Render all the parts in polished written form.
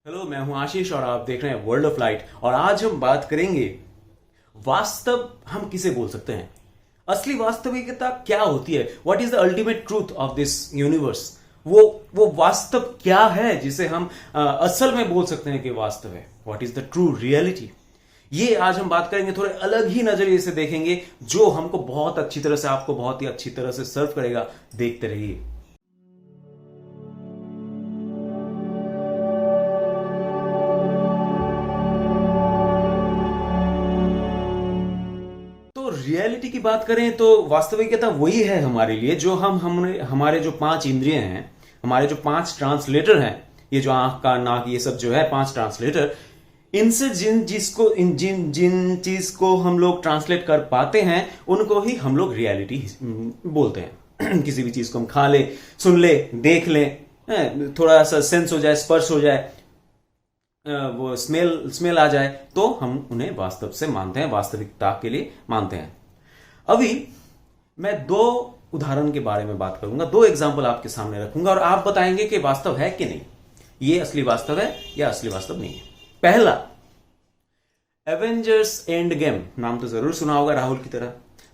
Hello, मैं हूं आशीष और आप देख रहे हैं वर्ल्ड ऑफ लाइट। और आज हम बात करेंगे वास्तव हम किसे बोल सकते हैं, असली वास्तविकता क्या होती है, what is the ultimate truth of this universe. वो वास्तव क्या है जिसे हम असल में बोल सकते हैं कि वास्तव है, what is the true reality. ये आज हम बात करेंगे, थोड़े अलग ही नजरिए से देखेंगे जो हमको बहुत अच्छी तरह से, आपको बहुत ही अच्छी तरह से सर्व करेगा। देखते रहिए। रियलिटी की बात करें तो वास्तविकता वही है हमारे लिए जो हमने हमारे जो 5 इंद्रिय हैं, हमारे जो 5 ट्रांसलेटर हैं, ये जो आंख कान नाक ये सब जो है 5 ट्रांसलेटर, इनसे जिन चीज को हम लोग ट्रांसलेट कर पाते हैं उनको ही हम लोग रियलिटी बोलते हैं। किसी भी चीज को हम खा ले, सुन ले, देख ले, थोड़ा सा सेंस हो जाए, स्पर्श हो जाए, वो स्मेल आ जाए, तो हम उन्हें वास्तव से मानते हैं, वास्तविकता के लिए मानते हैं। अभी मैं 2 उदाहरण के बारे में बात करूंगा, 2 एग्जाम्पल आपके सामने रखूंगा और आप बताएंगे कि वास्तव है कि नहीं, ये असली वास्तव है या असली वास्तव नहीं है। पहला, एवेंजर्स एंड गेम, नाम तो जरूर सुना होगा राहुल की तरह।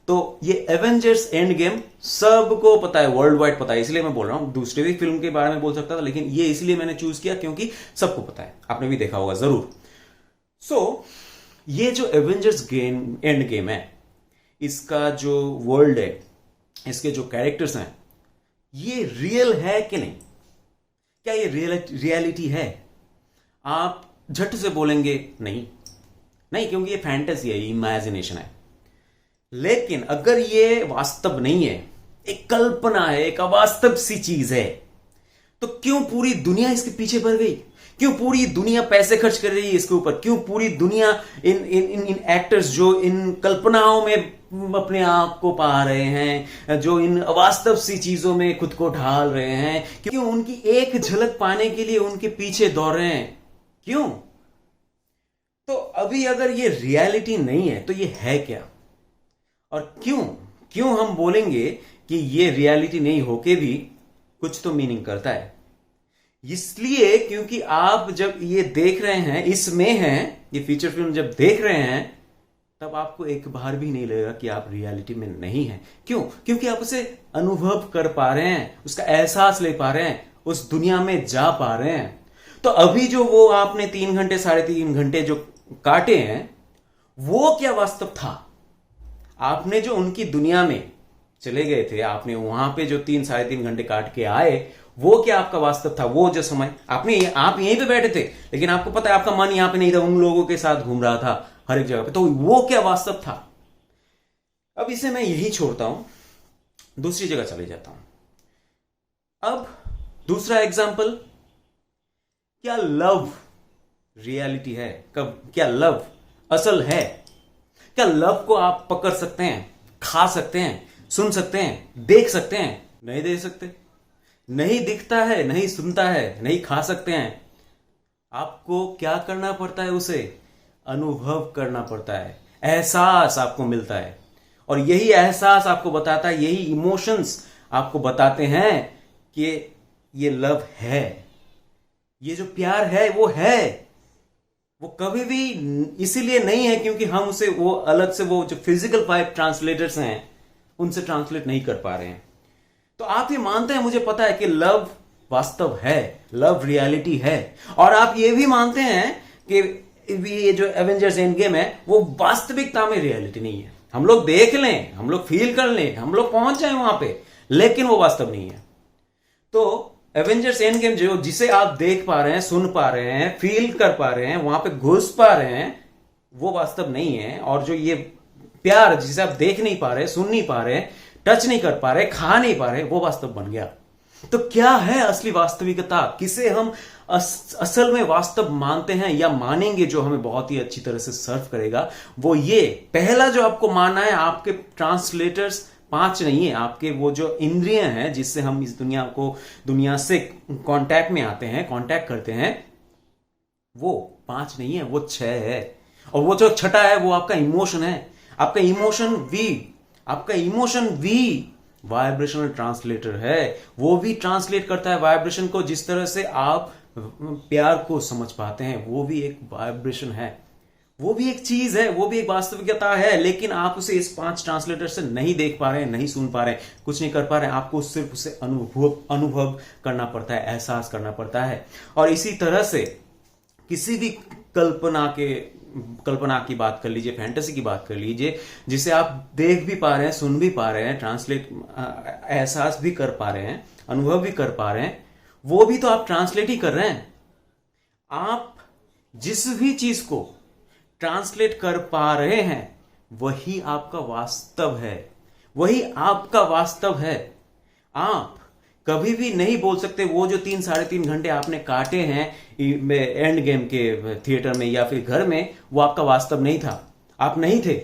तो ये एवेंजर्स एंड गेम सबको पता है, वर्ल्ड वाइड पता है, इसलिए मैं बोल रहा हूं। दूसरे भी फिल्म के बारे में बोल सकता था, लेकिन ये इसलिए मैंने चूज किया क्योंकि सबको पता है, आपने भी देखा होगा जरूर। ये जो एवेंजर्स एंड गेम है, इसका जो वर्ल्ड है, इसके जो कैरेक्टर्स हैं, ये रियल है कि नहीं, क्या ये रियलिटी है? आप झट से बोलेंगे नहीं नहीं, क्योंकि ये फैंटेसी है, इमेजिनेशन है। लेकिन अगर ये वास्तव नहीं है, एक कल्पना है, एक अवास्तव सी चीज है, तो क्यों पूरी दुनिया इसके पीछे बढ़ गई? क्यों पूरी दुनिया पैसे खर्च कर रही है इसके ऊपर? क्यों पूरी दुनिया इन एक्टर्स जो इन कल्पनाओं में अपने आप को पा रहे हैं, जो इन अवास्तव सी चीजों में खुद को ढाल रहे हैं, क्यों उनकी एक झलक पाने के लिए उनके पीछे दौड़ रहे हैं? क्यों? तो अभी अगर ये रियलिटी नहीं है तो ये है क्या? और क्यों हम बोलेंगे कि ये रियलिटी नहीं होके भी कुछ तो मीनिंग करता है? इसलिए क्योंकि आप जब ये देख रहे हैं, इसमें हैं, ये फीचर फिल्म जब देख रहे हैं, तब आपको एक बार भी नहीं लगेगा कि आप रियलिटी में नहीं हैं। क्यों? क्योंकि आप उसे अनुभव कर पा रहे हैं, उसका एहसास ले पा रहे हैं, उस दुनिया में जा पा रहे हैं। तो अभी जो वो आपने 3 घंटे 3.5 घंटे जो काटे हैं, वो क्या वास्तव था? आपने जो उनकी दुनिया में चले गए थे, आपने वहां पे जो 3-3.5 घंटे काट के आए, वो क्या आपका वास्तव था? वो जो समय आप यहीं पे बैठे थे, लेकिन आपको पता है आपका मन यहां पे नहीं था, उन लोगों के साथ घूम रहा था हर एक जगह पे, तो वो क्या वास्तव था? अब इसे मैं यही छोड़ता हूं, दूसरी जगह चले जाता हूं। अब दूसरा एग्जाम्पल, क्या लव रियलिटी है? क्या लव असल है? क्या लव को आप पकड़ सकते हैं, खा सकते हैं, सुन सकते हैं, देख सकते हैं? नहीं देख सकते, नहीं दिखता है, नहीं सुनता है, नहीं खा सकते हैं। आपको क्या करना पड़ता है? उसे अनुभव करना पड़ता है, एहसास आपको मिलता है, और यही एहसास आपको बताता है, यही इमोशंस आपको बताते हैं कि ये लव है, ये जो प्यार है वो है। वो कभी भी इसीलिए नहीं है क्योंकि हम उसे वो अलग से, वो जो फिजिकल 5 ट्रांसलेटर्स हैं, उनसे ट्रांसलेट नहीं कर पा रहे हैं। तो आप ये मानते हैं, मुझे पता है कि लव वास्तव है, लव रियलिटी है, और आप ये भी मानते हैं कि ये जो एवेंजर्स एंड गेम है वो वास्तविकता में रियलिटी नहीं है। हम लोग देख लें, हम लोग फील कर लें, हम लोग पहुंच जाए वहां पे, लेकिन वो वास्तव नहीं है। तो एवेंजर्स एंड गेम जो, जिसे आप देख पा रहे हैं, सुन पा रहे हैं, फील कर पा रहे हैं, वहां पे घुस पा रहे हैं, वो वास्तव नहीं है। और जो ये प्यार जिसे आप देख नहीं पा रहे, सुन नहीं पा रहे, टच नहीं कर पा रहे, खा नहीं पा रहे, वो वास्तव बन गया। तो क्या है असली वास्तविकता? किसे हम असल में वास्तव मानते हैं या मानेंगे, जो हमें बहुत ही अच्छी तरह से सर्व करेगा? वो ये पहला जो आपको मानना है, आपके ट्रांसलेटर्स 5 नहीं है, आपके वो जो इंद्रिय हैं जिससे हम इस दुनिया से कांटेक्ट में आते हैं, कांटेक्ट करते हैं, वो 5 नहीं है, वो 6 है। और वो जो छठा है वो आपका इमोशन है। आपका इमोशन भी वाइब्रेशनल ट्रांसलेटर है, वो भी ट्रांसलेट करता है वाइब्रेशन को, जिस तरह से आप प्यार को समझ पाते हैं, वो भी एक वाइब्रेशन है, वो भी एक चीज है, वो भी एक वास्तविकता है। लेकिन आप उसे इस 5 ट्रांसलेटर से नहीं देख पा रहे हैं, नहीं सुन पा रहे हैं, कुछ नहीं कर पा रहे हैं। आपको सिर्फ उसे अनुभव करना पड़ता है, एहसास करना पड़ता है। और इसी तरह से किसी भी कल्पना की बात कर लीजिए, फैंटेसी की बात कर लीजिए, जिसे आप देख भी पा रहे हैं, सुन भी पा रहे हैं, एहसास भी कर पा रहे हैं, अनुभव भी कर पा रहे हैं, वो भी तो आप ट्रांसलेट ही कर रहे हैं। आप जिस भी चीज को ट्रांसलेट कर पा रहे हैं वही आपका वास्तव है, वही आपका वास्तव है। आप कभी भी नहीं बोल सकते वो जो 3-3.5 घंटे आपने काटे हैं एंड गेम के थिएटर में या फिर घर में, वो आपका वास्तव नहीं था। आप नहीं थे,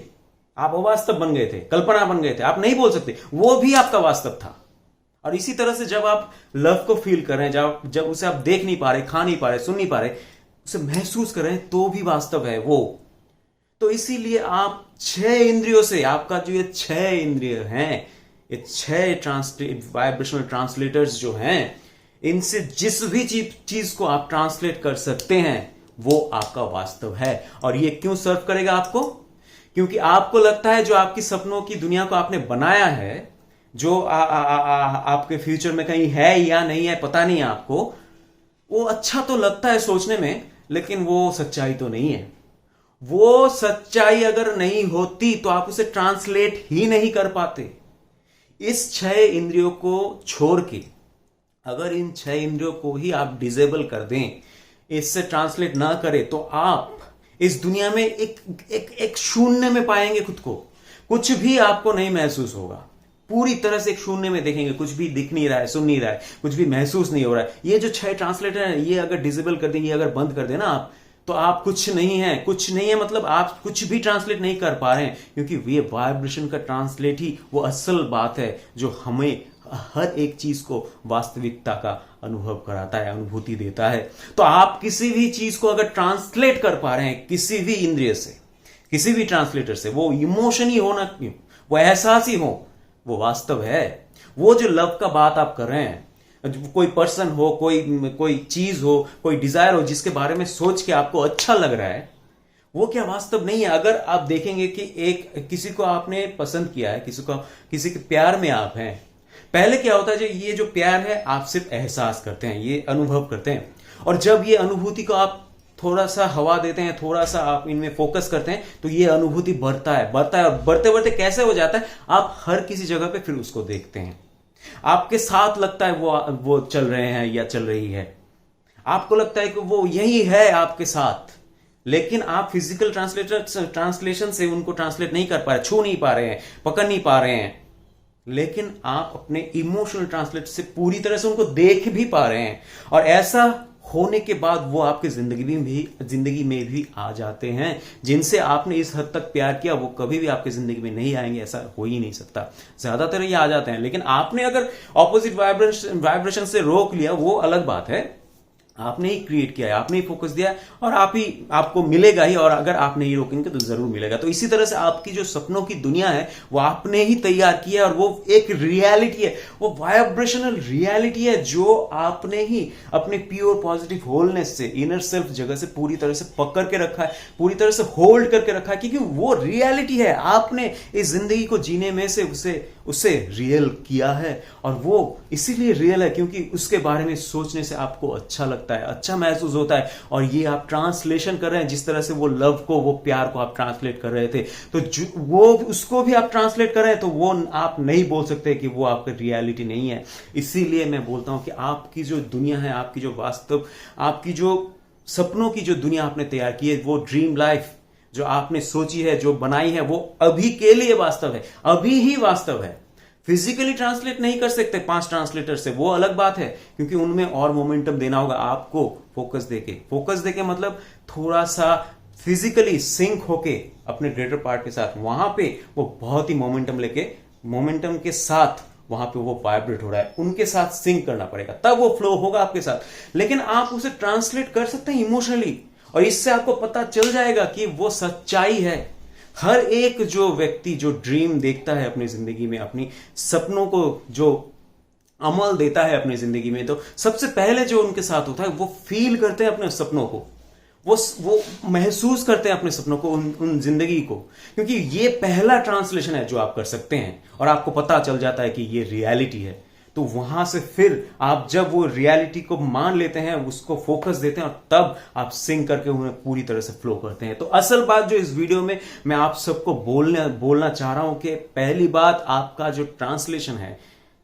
आप अवास्तव बन गए थे, कल्पना बन गए थे। आप नहीं बोल सकते, वो भी आपका वास्तव था। और इसी तरह से जब आप लव को फील कर रहे हैं, जब उसे आप देख नहीं पा रहे, खा नहीं पा रहे, सुन नहीं पा रहे, उसे महसूस कर रहे हैं, तो भी वास्तव है वो। तो इसीलिए आप 6 इंद्रियों से, आपका जो ये 6 इंद्रिय हैं, ये 6 वाइब्रेशनल ट्रांसलेटर्स जो हैं, इनसे जिस भी चीज को आप ट्रांसलेट कर सकते हैं वो आपका वास्तव है। और ये क्यों सर्व करेगा आपको? क्योंकि आपको लगता है जो आपकी सपनों की दुनिया को आपने बनाया है, जो आपके फ्यूचर में कहीं है या नहीं है पता नहीं है आपको, वो अच्छा तो लगता है सोचने में, लेकिन वो सच्चाई तो नहीं है। वो सच्चाई अगर नहीं होती तो आप उसे ट्रांसलेट ही नहीं कर पाते। इस 6 इंद्रियों को छोड़ के, अगर इन 6 इंद्रियों को ही आप डिसेबल कर दें, इससे ट्रांसलेट ना करें, तो आप इस दुनिया में एक शून्य में पाएंगे खुद को। कुछ भी आपको नहीं महसूस होगा, पूरी तरह से एक शून्य में देखेंगे, कुछ भी दिख नहीं रहा है, सुन नहीं रहा है, कुछ भी महसूस नहीं हो रहा है। ये जो 6 ट्रांसलेटर है, ये अगर डिसेबल कर देंगे, अगर बंद कर देना आप, तो आप कुछ नहीं है। कुछ नहीं है मतलब आप कुछ भी ट्रांसलेट नहीं कर पा रहे हैं, क्योंकि ये वाइब्रेशन का ट्रांसलेट ही वो असल बात है जो हमें हर एक चीज को वास्तविकता का अनुभव कराता है, अनुभूति देता है। तो आप किसी भी चीज को अगर ट्रांसलेट कर पा रहे हैं किसी भी इंद्रिय से, किसी भी ट्रांसलेटर से, वो इमोशन ही हो ना क्यों, वो एहसास ही हो, वो वास्तव है। वो जो लव का बात आप कर रहे हैं, कोई पर्सन हो, कोई चीज हो, कोई डिजायर हो, जिसके बारे में सोच के आपको अच्छा लग रहा है, वो क्या वास्तव नहीं है? अगर आप देखेंगे कि किसी को आपने पसंद किया है, किसी के प्यार में आप हैं, पहले क्या होता है, ये जो प्यार है आप सिर्फ एहसास करते हैं, ये अनुभव करते हैं। और जब ये अनुभूति को आप थोड़ा सा हवा देते हैं, थोड़ा सा आप इनमें फोकस करते हैं, तो ये अनुभूति बढ़ता है और बढ़ते बढ़ते कैसे हो जाता है, आप हर किसी जगह पे फिर उसको देखते हैं, आपके साथ लगता है वो चल रहे हैं या चल रही है, आपको लगता है कि वो यही है आपके साथ। लेकिन आप फिजिकल ट्रांसलेशन से उनको ट्रांसलेट नहीं कर पा रहे, छू नहीं पा रहे हैं, पकड़ नहीं पा रहे हैं, लेकिन आप अपने इमोशनल ट्रांसलेट से पूरी तरह से उनको देख भी पा रहे हैं। और ऐसा होने के बाद वो आपकी जिंदगी में भी आ जाते हैं। जिनसे आपने इस हद तक प्यार किया वो कभी भी आपकी जिंदगी में नहीं आएंगे, ऐसा हो ही नहीं सकता। ज्यादातर ये आ जाते हैं, लेकिन आपने अगर ऑपोजिट वाइब्रेशन से रोक लिया, वो अलग बात है। आपने ही क्रिएट किया है, आपने ही फोकस दिया है, और आपको मिलेगा ही। और अगर आप नहीं रोकेंगे तो जरूर मिलेगा। तो इसी तरह से आपकी जो सपनों की दुनिया है वो आपने ही तैयार की है, और वो एक रियलिटी है, वो वाइब्रेशनल रियलिटी है जो आपने ही अपने प्योर पॉजिटिव होलनेस से, इनर सेल्फ जगह से पूरी तरह से पकड़ के रखा है, पूरी तरह से होल्ड करके रखा है, क्योंकि वो रियलिटी है। आपने इस जिंदगी को जीने में से उसे रियल किया है, और वो इसीलिए रियल है क्योंकि उसके बारे में सोचने से आपको अच्छा लगता है, अच्छा महसूस होता है। और ये आप ट्रांसलेशन कर रहे हैं, जिस तरह से वो लव को, वो प्यार को आप ट्रांसलेट कर रहे थे, तो वो उसको भी आप ट्रांसलेट कर रहे हैं, तो वो आप नहीं बोल सकते कि वो आपकी रियलिटी नहीं है। इसीलिए मैं बोलता हूं कि आपकी जो दुनिया है, आपकी जो वास्तव, आपकी जो सपनों की जो दुनिया आपने तैयार की है, वो ड्रीम लाइफ जो आपने सोची है, जो बनाई है, वो अभी के लिए वास्तव है, अभी ही वास्तव है। फिजिकली ट्रांसलेट नहीं कर सकते 5 ट्रांसलेटर से, वो अलग बात है, क्योंकि उनमें और मोमेंटम देना होगा आपको। फोकस देके मतलब थोड़ा सा फिजिकली सिंक होके अपने ग्रेटर पार्ट के साथ, वहां पे वो बहुत ही मोमेंटम के साथ वहां पे वो वाइब्रेट हो रहा है, उनके साथ सिंक करना पड़ेगा, तब वो फ्लो होगा आपके साथ। लेकिन आप उसे ट्रांसलेट कर सकते हैं इमोशनली, और इससे आपको पता चल जाएगा कि वो सच्चाई है। हर एक जो व्यक्ति जो ड्रीम देखता है अपनी जिंदगी में, अपनी सपनों को जो अमल देता है अपनी जिंदगी में, तो सबसे पहले जो उनके साथ होता है वो फील करते हैं अपने सपनों को, वो महसूस करते हैं अपने सपनों को, उन जिंदगी को, क्योंकि ये पहला ट्रांसलेशन है जो आप कर सकते हैं और आपको पता चल जाता है कि ये रियलिटी है। तो वहां से फिर आप जब वो रियलिटी को मान लेते हैं, उसको फोकस देते हैं और तब आप सिंक करके उन्हें पूरी तरह से फ्लो करते हैं। तो असल बात जो इस वीडियो में मैं आप सबको बोलना चाह रहा हूं कि पहली बात, आपका जो ट्रांसलेशन है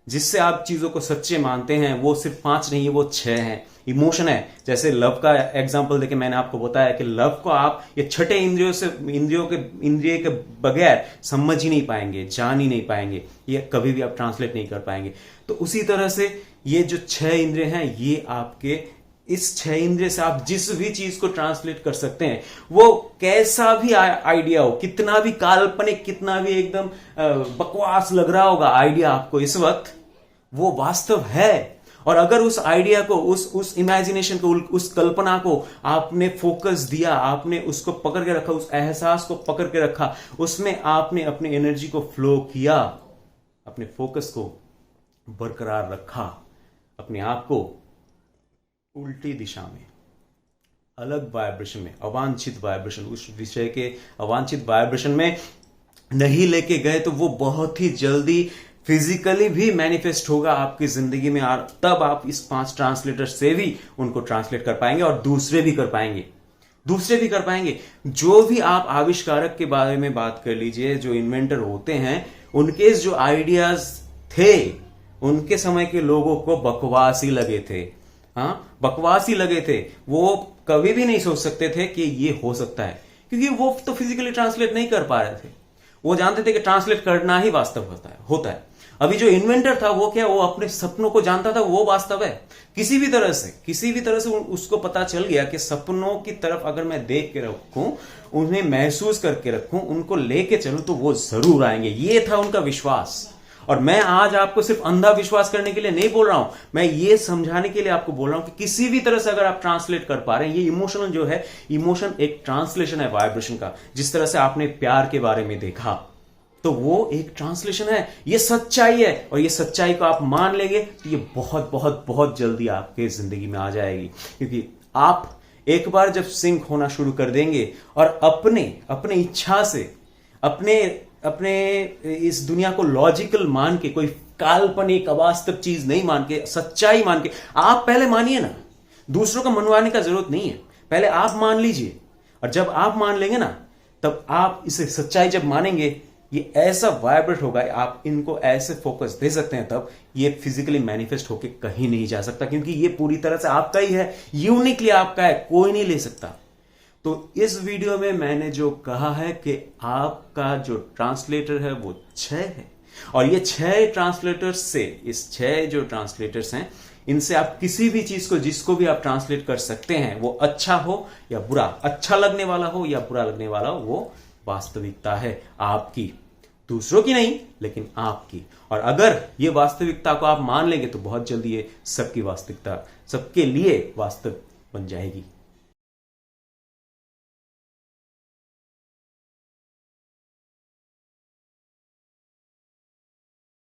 जिससे आप चीजों को सच्चे मानते हैं, वो सिर्फ 5 नहीं है, वो 6 हैं। इमोशन है, जैसे लव का एग्जांपल देके मैंने आपको बताया कि लव को आप ये छठे इंद्रिय के बगैर समझ ही नहीं पाएंगे, जान ही नहीं पाएंगे, ये कभी भी आप ट्रांसलेट नहीं कर पाएंगे। तो उसी तरह से ये जो 6 इंद्रिय हैं, ये आपके इस 6 इंद्रिय से आप जिस भी चीज को ट्रांसलेट कर सकते हैं, वो कैसा भी आइडिया हो, कितना भी काल्पनिक, कितना भी एकदम बकवास लग रहा होगा आइडिया आपको इस वक्त, वो वास्तव है। और अगर उस आइडिया को, उस इमेजिनेशन को, उस कल्पना को आपने फोकस दिया, आपने उसको पकड़ के रखा, उस एहसास को पकड़ के रखा, उसमें आपने अपनी एनर्जी को फ्लो किया, अपने फोकस को बरकरार रखा, अपने आप को उल्टी दिशा में, अलग वाइब्रेशन में, अवांछित वाइब्रेशन, उस विषय के अवांछित वाइब्रेशन में नहीं लेके गए, तो वो बहुत ही जल्दी फिजिकली भी मैनिफेस्ट होगा आपकी जिंदगी में। और तब आप इस 5 ट्रांसलेटर से भी उनको ट्रांसलेट कर पाएंगे और दूसरे भी कर पाएंगे। जो भी आप आविष्कारक के बारे में बात कर लीजिए, जो इन्वेंटर होते हैं, उनके जो आइडियाज थे, उनके समय के लोगों को बकवास ही लगे थे। बकवास ही लगे थे। वो कभी भी नहीं सोच सकते थे कि ये हो सकता है, क्योंकि वो तो फिजिकली ट्रांसलेट नहीं कर पा रहे थे। वो जानते थे कि ट्रांसलेट करना ही वास्तव होता है। अभी जो इन्वेंटर था, वो क्या, वो अपने सपनों को जानता था, वो वास्तव है। किसी भी तरह से उसको पता चल गया कि सपनों की तरफ अगर मैं देख के रखूं, उन्हें महसूस करके रखूं, उनको लेके चलूं, तो वो जरूर आएंगे। ये था उनका विश्वास। और मैं आज आपको सिर्फ अंधा विश्वास करने के लिए नहीं बोल रहा हूं, मैं ये समझाने के लिए आपको बोल रहा हूं कि किसी भी तरह से अगर आप ट्रांसलेट कर पा रहे हैं, ये इमोशनल जो है, इमोशन एक ट्रांसलेशन है वाइब्रेशन का। जिस तरह से आपने प्यार के बारे में देखा, तो वो एक ट्रांसलेशन है, ये सच्चाई है। और ये सच्चाई को आप मान लेंगे तो ये बहुत बहुत बहुत जल्दी आपके जिंदगी में आ जाएगी, क्योंकि आप एक बार जब सिंक होना शुरू कर देंगे और अपने इच्छा से, अपने इस दुनिया को लॉजिकल मान के, कोई काल्पनिक अवास्तव चीज नहीं मान के, सच्चाई मान के, आप पहले मानिए ना, दूसरों को मनवाने का जरूरत नहीं है, पहले आप मान लीजिए। और जब आप मान लेंगे ना, तब आप इसे सच्चाई जब मानेंगे, ये ऐसा वाइब्रेट होगा, आप इनको ऐसे फोकस दे सकते हैं, तब ये फिजिकली मैनिफेस्ट होके कहीं नहीं जा सकता, क्योंकि ये पूरी तरह से आपका ही है, यूनिकली आपका है, कोई नहीं ले सकता। तो इस वीडियो में मैंने जो कहा है कि आपका जो ट्रांसलेटर है वो 6 है, और ये 6 ट्रांसलेटर्स से, इस 6 जो ट्रांसलेटर्स हैं, इनसे आप किसी भी चीज को, जिसको भी आप ट्रांसलेट कर सकते हैं, वो अच्छा हो या बुरा, अच्छा लगने वाला हो या बुरा लगने वाला हो, वो वास्तविकता है आपकी, दूसरों की नहीं, लेकिन आपकी। और अगर ये वास्तविकता को आप मान लेंगे, तो बहुत जल्दी ये सबकी वास्तविकता, सबके लिए वास्तव बन जाएगी।